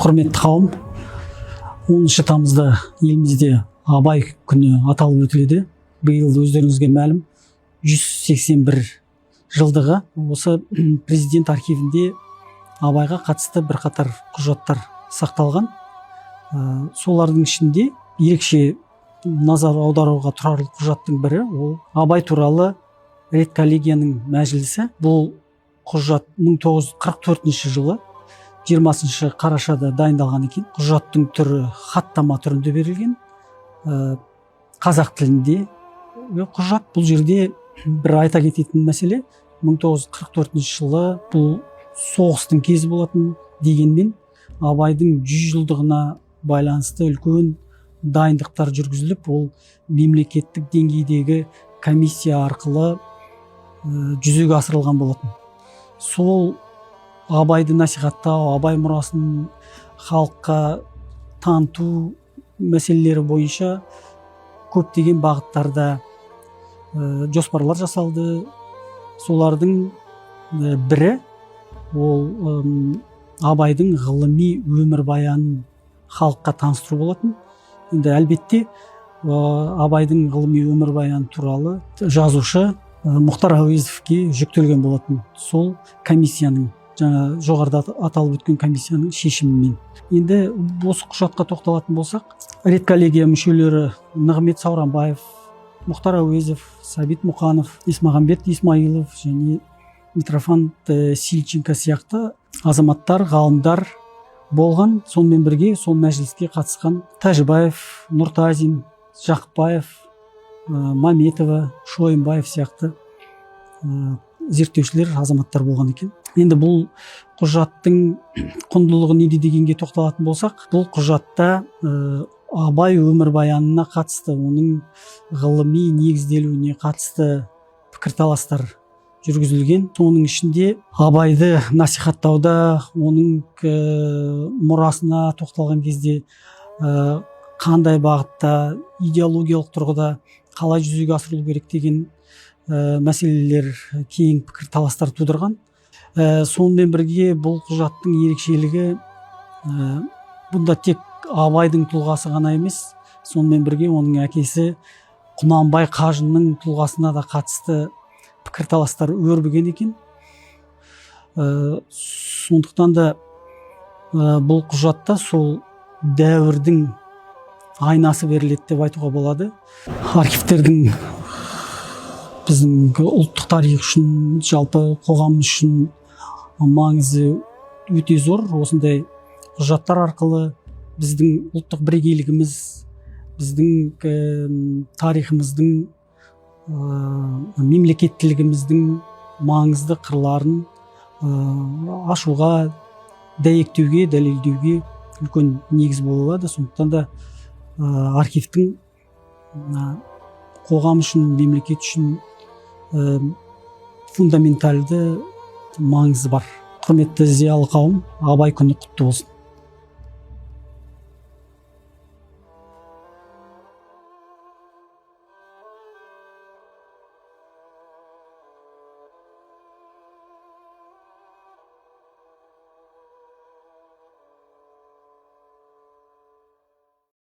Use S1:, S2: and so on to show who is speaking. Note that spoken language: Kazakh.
S1: Құрметті қауым, 10 тамызда елімізде Абай күні аталып өтіледі. Биыл өздеріңізге мәлім 181 жылдығы. Осы президент архивінде Абайға қатысты бірқатар құжаттар сақталған. Солардың ішінде ерекше назар аударуға тұрарлық құжаттың бірі ол Абай туралы редколлегияның мәжілісі. Бұл құжат 1944 жылы 20 қарашада дайындалған екен. Құжаттың түрі хаттама түрінде берілген, қазақ тілінде құжат. Бұл жерде бір айта кететін мәселе, 1944 жылы бұл соғыстың кезі болатын, дегенмен Абайдың 100 жылдығына байланысты үлкен дайындықтар жүргізіліп, ол мемлекеттік деңгейдегі комиссия арқылы жүзеге асырылған болатын. Сол Абайды насихаттау, Абай мұрасын халыққа таныту мәселелері бойынша көптеген бағыттарда жоспарлар жасалды. Солардың бірі ол Абайдың ғылыми өмірбаянын халыққа таныстыру болатын. Енді әлбетте Абайдың ғылыми өмірбаяны туралы жазушы Мұхтар Әуезовке жүктелген болатын. Сол комиссияның, жаңа жоғарыда аталып өткен комиссияның шешімімен. Енді осы құжатқа тоқталатын болсақ, редколлегия мүшелері Нығмет Сауранбаев, Мұхтар Әуезов, Сәбит Мұқанов, Есмағамбет Исмаилов және Митрофант Сильченко сияқты азаматтар, ғалымдар болған. Сонымен бірге сол мәжіліске қатысқан Тәжібаев, Нұртазин, Жақыпбаев, Маметова, Шойынбаев сияқты зерттеушілер, азаматтар болған екен. Енді бұл құжаттың құндылығы неде дегенге тоқталатын болсақ, бұл құжатта Абай өмірбаянына қатысты, оның ғылыми негізделуіне қатысты пікірталастар жүргізілген. Соның ішінде Абайды насихаттауда, оның мұрасына тоқталған кезде қандай бағытта, идеологиялық тұрғыда қалай жүзеге асырылу керек деген мәселелер кең пікірталастар тудырған. Сонымен бірге бұл құжаттың ерекшелігі, бұнда тек Абайдың тұлғасы ғана емес, сонымен бірге оның әкесі Құнанбай қажының тұлғасына да қатысты пікірталастар өрбіген екен. Сондықтан да бұл құжатта сол дәуірдің айнасы беріледі деп айтуға болады. Архивтердің біздің ұлттық тарих үшін, жалпы қоғам үшін маңызы өте зор. Осындай құжаттар арқылы біздің ұлттық бірегейлігіміз, біздің тарихымыздың, мемлекеттілігіміздің маңызды қырларын ашуға, дәйектеуге, дәлелдеуге үлкен негіз бола алады. Сондықтан да архивтің қоғам үшін, мемлекет үшін фундаменталды маңызы бар. Құрметті зиялы қауым, Абай күні құтты болсын.